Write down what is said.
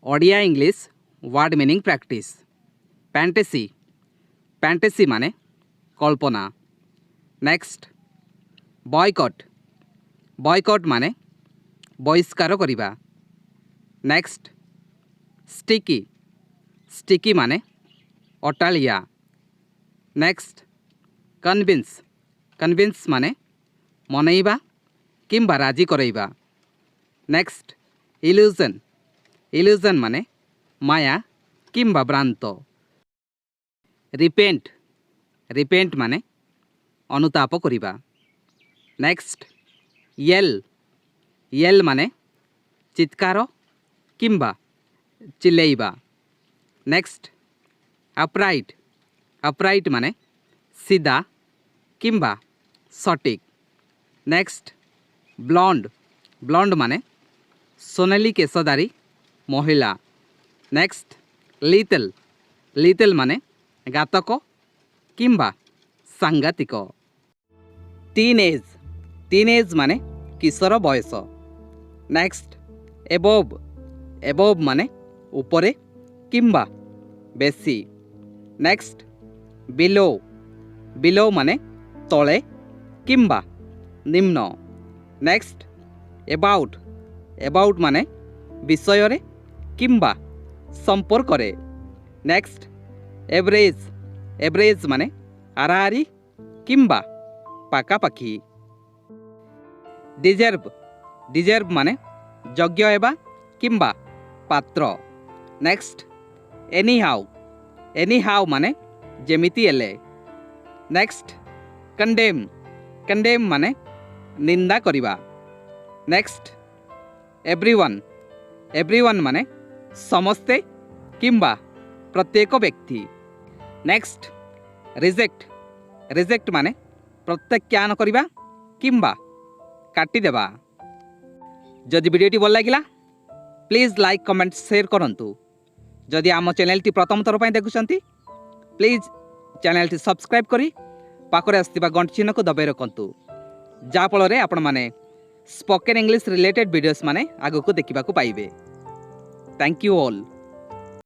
Odia English word meaning practice. Fantasy fantasy माने कल्पना। Next boy cut boy cut माने बहिष्कार करिबा। नेक्स्ट स्टिकी स्टिकी माने अटालिया। नेक्स्ट कन्विंस कन्विंस माने मनइबा किंबा राजी करइबा। नेक्स्ट इल्यूजन इल्यूजन माने माया किंबा भ्रांत। रिपेंट रिपेंट माने अनुताप करिबा। नेक्स्ट येल येल माने चित्कार किंबा चिल्लैबा। नेक्स्ट अपराइट अपराइट माने सीधा किंबा सटीक। नेक्स्ट ब्लॉन्ड ब्लॉन्ड माने सोनेली केशधारी महिला। नेक्स्ट लिटल लिटल माने घातक किंबा सांगातिक। टीनेज टीनेज माने किशोर बयस। नेक्स्ट एबोव एबोव माने उपरे किंबा बेसी। नेक्स्ट बिलो बिलो माने तले किंबा निम्न। नेक्स्ट एबाउट एबाउट माने विषय रे किंबा संपर्क रे। नेक्स्ट एवरेज एवरेज माने आरारी किंबा पाखापाखी। डिजर्व डिजर्व माने योग्य हेबा किंबा पात्र। नेक्स्ट एनीहाउ एनीहाउ माने जेमिति एले। नेक्स्ट कंडेम कंडेम माने निंदा करिबा। नेक्स्ट एवरीवन एवरीवन माने समस्ते किंबा प्रत्येक व्यक्ति। नेक्स्ट रिजेक्ट रिजेक्ट माने प्रत्याख्यान करिबा किंबा काटी देबा। जदि वीडियोटी भल लागिला प्लीज लाइक कमेंट शेयर करंतु। जदि आम चैनल प्रथम थर पर देखुंती प्लीज चैनल सब्सक्राइब करी पाखरे आसथिबा घंटी चिन्ह को दबाई रखंतु जाफल आपण माने स्पोकन इंग्लिश रिलेटेड वीडियोस माने आगो को देखा पाइबे। Thank you all.